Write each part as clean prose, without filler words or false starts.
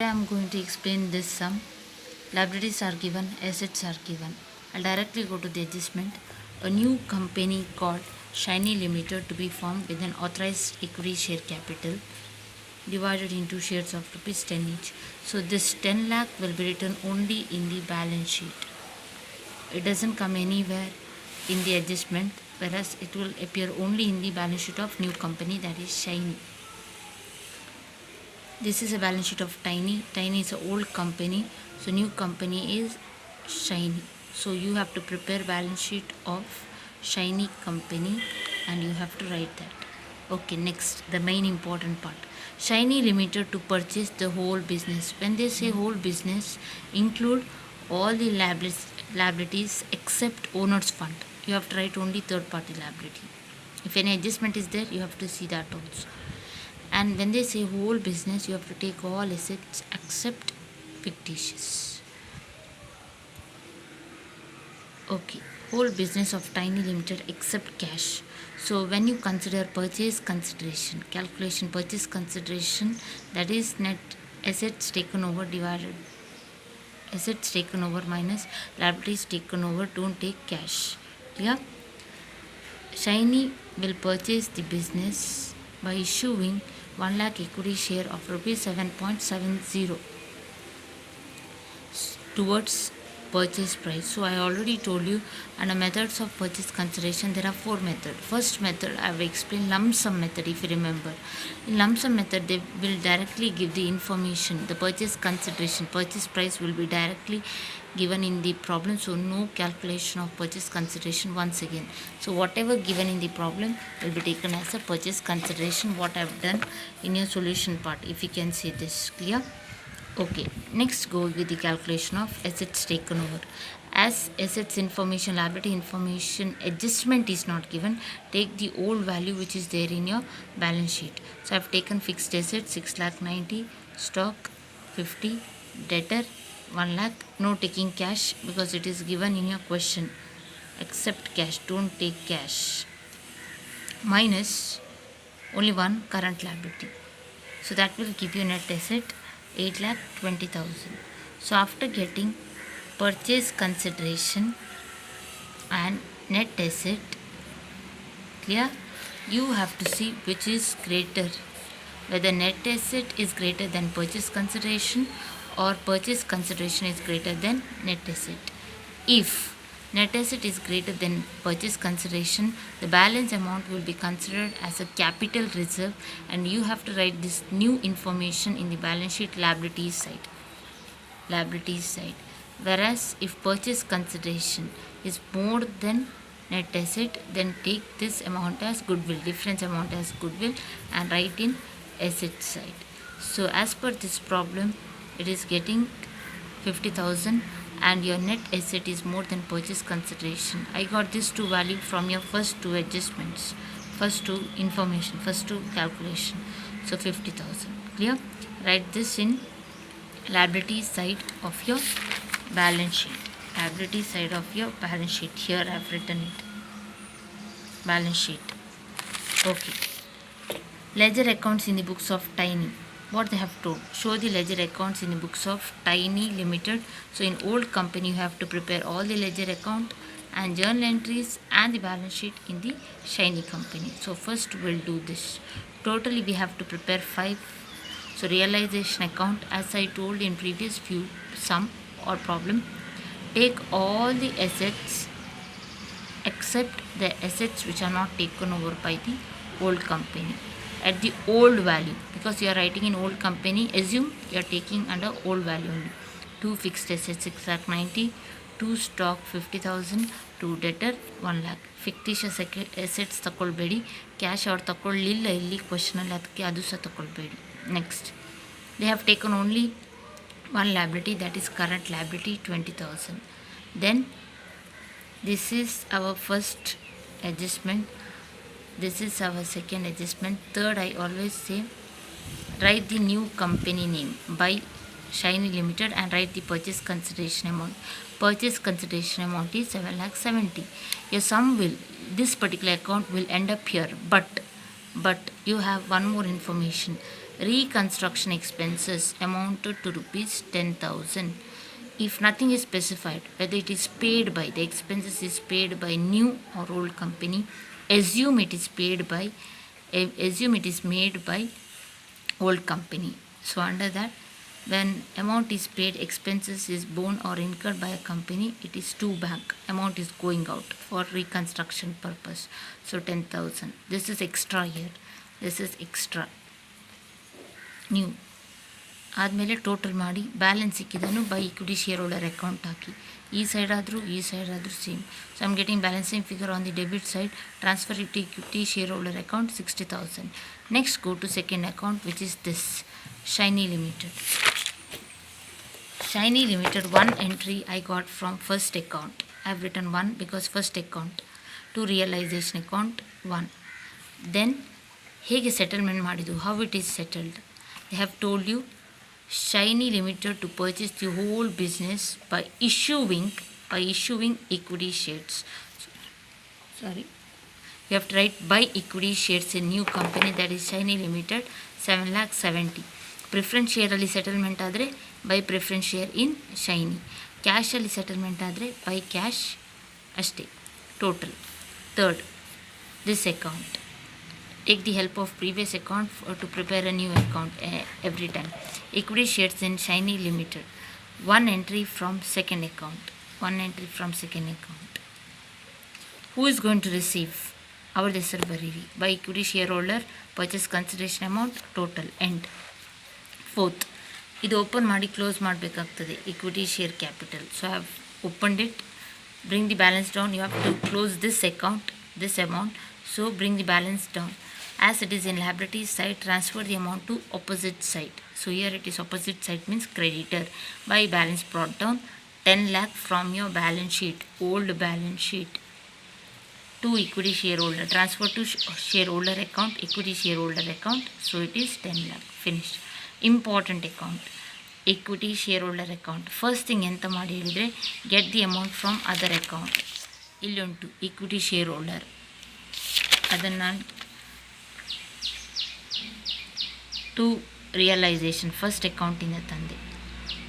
I am going to explain this sum. Liabilities are given, assets are given. I'll directly go to the adjustment. A new company called Shiny Limited to be formed with an authorized equity share capital divided into shares of rupees 10 each. So this 10 lakh will be written only in the balance sheet. It doesn't come anywhere in the adjustment, whereas it will appear only in the balance sheet of new company, that is Shiny. This is a balance sheet of Tiny. Tiny is an old company, so new company is Shiny. So you have to prepare balance sheet of Shiny company and you have to write that. Okay, next, the main important part. Shiny Limited to purchase the whole business. When they say whole business, include all the liabilities except owner's fund. You have to write only third party liability. If any adjustment is there, you have to see that also. And when they say whole business, you have to take all assets except fictitious. Okay, whole business of Tiny Limited except cash. So when you consider purchase consideration, calculation purchase consideration, that is net assets taken over divided assets taken over minus liabilities taken over, don't take cash. Clear? Shiny will purchase the business by issuing 1 lakh equity share of rupees 7.70 towards purchase price. So I already told you under methods of purchase consideration there are four methods. First method I have explained, lump sum method, if you remember. In lump sum method they will directly give the information, the purchase consideration, purchase price will be directly given in the problem, so no calculation of purchase consideration once again. So whatever given in the problem will be taken as a purchase consideration, what I have done in your solution part, if you can see this. Clear? Okay, next go with the calculation of assets taken over. As assets information, liability information adjustment is not given, take the old value which is there in your balance sheet. So I have taken fixed assets 6 lakh 90, stock 50, debtor 1 lakh, no taking cash because it is given in your question. Accept cash, don't take cash. Minus only one current liability. So that will give you net asset 8,20,000. So after getting purchase consideration and net asset, clear, you have to see which is greater, whether net asset is greater than purchase consideration or purchase consideration is greater than net asset. If net asset is greater than purchase consideration, the balance amount will be considered as a capital reserve and you have to write this new information in the balance sheet liabilities side. Whereas if purchase consideration is more than net asset, then take this amount as goodwill, difference amount as goodwill, and write in asset side. So as per this problem, it is getting 50,000 and your net asset is more than purchase consideration. I got this two value from your first two adjustments, first two information, first two calculation. So 50,000. Clear? Write this in liability side of your balance sheet. Liability side of your balance sheet. Here I have written it. Balance sheet. Okay. Ledger accounts in the books of Tiny. What they have told, show the ledger accounts in the books of Tiny Limited. So in old company you have to prepare all the ledger account and journal entries and the balance sheet in the Shiny company. So first we'll do this. Totally we have to prepare 5. So realization account, as I told in previous few sum or problem, take all the assets except the assets which are not taken over by the old company at the old value, because you are writing in old company, assume you are taking under old value only. 2 fixed assets 6 lakh 90, 2 stock 50,000, 2 debtor 1 lakh. Fictitious assets ತಗೊಳ್ಬೇಡಿ, cash ಅವ್ರು ತಗೊಳ್ಳಿಲ್ಲ ಇಲ್ಲಿ ಕ್ವಶನಲ್ಲಿ, ಅದಕ್ಕೆ ಅದು ಸಹ ತಗೊಳ್ಬೇಡಿ. Next they have taken only one liability, that is current liability 20,000. Then this is our first adjustment, this is our second adjustment. Third, I always say write the new company name by Shiny Limited and write the purchase consideration amount. Purchase consideration amount is 7,70,000. Your sum will, this particular account will end up here, but you have one more information. Reconstruction expenses amounted to rupees 10,000. If nothing is specified, whether it is paid by, the expenses is paid by new or old company, assume it is made by old company. So under that, when amount is paid, expenses is borne or incurred by a company, it is to bank. Amount is going out for reconstruction purpose. So 10,000. This is extra here. This is extra. New. ಆದಮೇಲೆ total ಮಾಡಿ balance ಸಿಕ್ಕಿದ್ದನ್ನು by equity share holder account ಹಾಕಿ. ಈ side ಆದರೂ same. So I'm getting balancing figure on the debit side. Transfer it equity share holder account 60,000. Next go to second account which is this Shiny Limited. Shiny Limited, one entry I got from first account. I have written 1 because first account. To realization account 1. Then ಹೇಗೆ settlement ಮಾಡಿದ್ದು, how it is settled. They have told you Shiny Limited to purchase the whole business by issuing equity shares. Sorry. You have to write buy equity shares in new company, that is Shiny Limited, 7,70,000. Preference ಶೇರಲ್ಲಿ settlement ಆದರೆ by preference share in Shiny. ಕ್ಯಾಶಲ್ಲಿ settlement ಆದರೆ by cash ಅಷ್ಟೇ. Total. Third, this account. Take the help of previous account to prepare a new account every time. Equity shares in Shiny Limited. One entry from second account. Who is going to receive? Our ಹೆಸರು ಬರೀರಿ. By equity shareholder, purchase consideration amount, total, end. Fourth, ಇದು open ಮಾಡಿ close ಮಾಡಬೇಕಾಗ್ತದೆ. Equity share capital. So I have opened it. Bring the balance down. You have to close this account, this amount. So bring the balance down. As it is in liability side, transfer the amount to opposite side. So here it is opposite side means creditor. By balance brought down 10 lakh from your balance sheet, old balance sheet, to equity shareholder. Transfer to shareholder account, equity shareholder account. So it is 10 lakh. Finished. Important account, equity shareholder account. First thing ಎಂತ ಮಾಡಿ ಹೇಳಿದರೆ, get the amount from other account. ಇಲ್ಲುಂಟು equity shareholder. ಅದನ್ನು to realisation first ಅಕೌಂಟಿಂದ ತಂದೆ.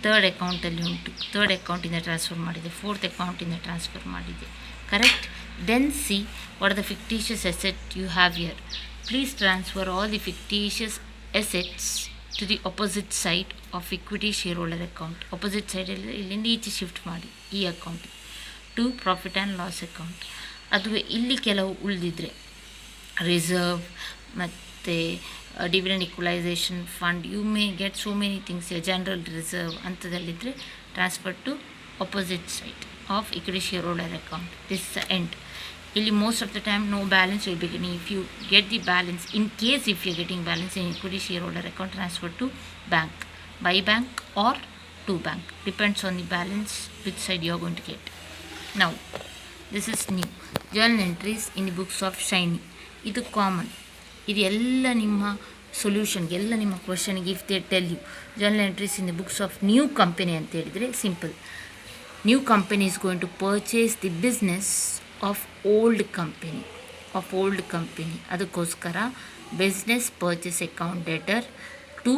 Third ಅಕೌಂಟಲ್ಲಿ ಉಂಟು, third ಅಕೌಂಟಿಂದ ಟ್ರಾನ್ಸ್ಫರ್ ಮಾಡಿದೆ. ಫೋರ್ತ್ ಅಕೌಂಟಿಂದ ಟ್ರಾನ್ಸ್ಫರ್ ಮಾಡಿದೆ. Correct? Then see what are the fictitious asset you have here. Please transfer all the fictitious assets to the opposite side of equity shareholder account. Opposite side ಇಲ್ಲಿಂದ ಈಚೆ shift ಮಾಡಿ ಈ account to profit and loss account. ಅದುವೇ ಇಲ್ಲಿ ಕೆಲವು ಉಳಿದಿದ್ರೆ reserve ಮತ್ತು dividend equalisation fund, you may get so many things. General reserve ಅಂಥದ್ದಲ್ಲಿದ್ದರೆ transfer to opposite side of equity shareholder account. This is the end. ಇಲ್ಲಿ most of the time no balance will be getting. If you get the balance, in case if you are getting balance in equity shareholder account, transfer to bank, by bank or to bank, depends on the balance which side you are going to get. Now this is new journal entries in the books of Shiny. ಇದು common. ಇದು ಎಲ್ಲ ನಿಮ್ಮ ಸೊಲ್ಯೂಷನ್ಗೆ, ಎಲ್ಲ ನಿಮ್ಮ ಕ್ವಶನ್ಗೆ if they tell you journal entries in the books of new company ಅಂತ ಹೇಳಿದರೆ simple. New company is going to purchase the business of old company. ಅದಕ್ಕೋಸ್ಕರ business purchase account debtor to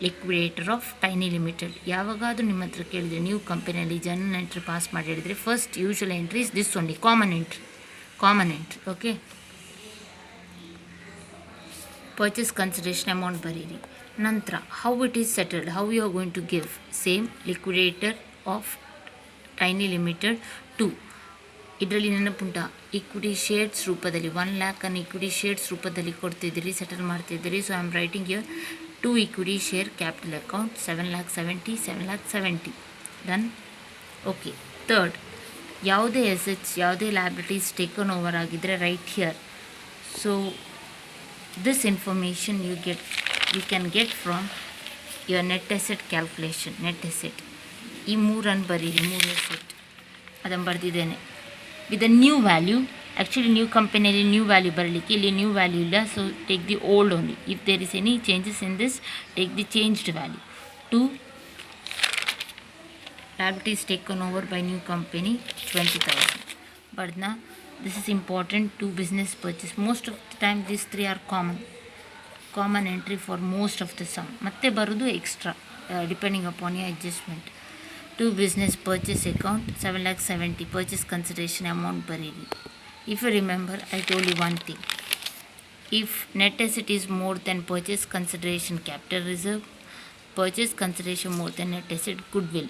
liquidator of tiny limited. ಯಾವಾಗಾದರೂ ನಿಮ್ಮ ಹತ್ರ ಕೇಳಿದರೆ new ಕಂಪನಿಯಲ್ಲಿ journal entry pass ಮಾಡಿ ಹೇಳಿದರೆ first usual entry is this only, common entry. Okay. Purchase consideration amount ಬರೀರಿ. ನಂತರ how it is settled, how you are going to give. Same liquidator of tiny limited to, ಇದರಲ್ಲಿ ನೆನಪುಂಟ, equity shares ರೂಪದಲ್ಲಿ 1 lakh equity shares ರೂಪದಲ್ಲಿ ಕೊಡ್ತಿದ್ದೀರಿ, settle ಮಾಡ್ತಿದ್ದೀರಿ. So I am writing here to equity share capital account 7,70,000. Done. Okay. Third, ಯಾವುದೇ assets, ಯಾವುದೇ liabilities taken over ಆಗಿದ್ದರೆ right here. So this information you can get from your net asset calculation. Net asset ಈ ಮೂರನ್ನು ಬರೀರಿ, 3 asset ಅದನ್ನು ಬರೆದಿದ್ದೇನೆ. With a new value. Actually new ಕಂಪನಿಯಲ್ಲಿ new value ಬರಲಿಕ್ಕೆ ಇಲ್ಲಿ ನ್ಯೂ ವ್ಯಾಲ್ಯೂ ಇಲ್ಲ. So take the old only. If there is any changes in this, take the changed value. To liabilities taken over by new company 20,000. But now this is important to business purchase. Most of the time these three are common. Common entry for most of the sum. ಮತ್ತೆ ಬರೋದು extra depending upon your adjustment. To business purchase account 7,70,000 purchase consideration amount ಬರೀರಿ. If you remember I told you one thing, if net asset is more than purchase consideration capital reserve, purchase consideration more than net asset goodwill.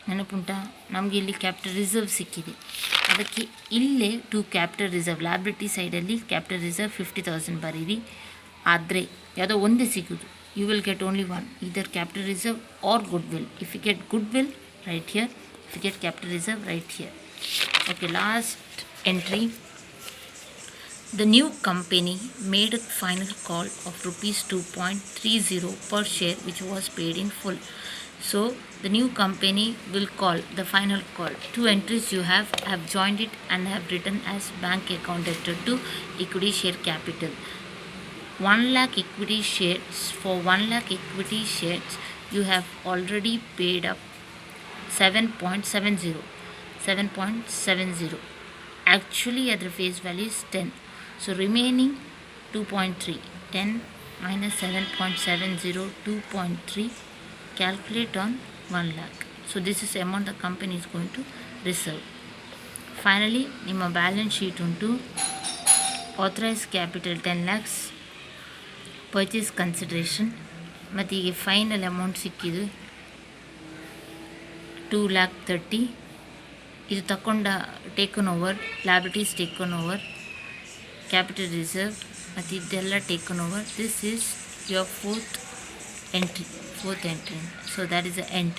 ನೆನಪುಂಟಾ? ನಮಗೆ ಇಲ್ಲಿ capital reserve ಸಿಕ್ಕಿದೆ, ಅದಕ್ಕೆ ಇಲ್ಲೇ to capital reserve liability ಸೈಡಲ್ಲಿ capital reserve 50,000 ಬರೀರಿ. ಆದರೆ ಯಾವುದೋ ಒಂದೇ ಸಿಗೋದು, you will get only one, either capital reserve or goodwill. If you get goodwill right here, if you get capital reserve right here. Okay, last entry. The new company made a final call of rupees 2.30 per share, which was paid in full. So the new company will call the final call. Two entries you have joined it and have written as bank account debtor to equity share capital. 1 lakh equity shares. For 1 lakh equity shares you have already paid up 7.70. Actually at the face value is 10. So remaining 2.3, 10 minus 7.70, 2.3, calculate on 1 lakh. So this is the amount the company is going to reserve. Finally, ನಿಮ್ಮ balance sheet ಉಂಟು. Authorise capital 10 lakhs, purchase consideration, ಮತ್ತು ಈಗ final amount ಸಿಕ್ಕಿದ್ದು 2,30,000. ಇದು ತಗೊಂಡ taken over, liabilities taken over, capital reserve ಮತ್ತು ಇದೆಲ್ಲ taken over. This is your fourth entry. So that is the end.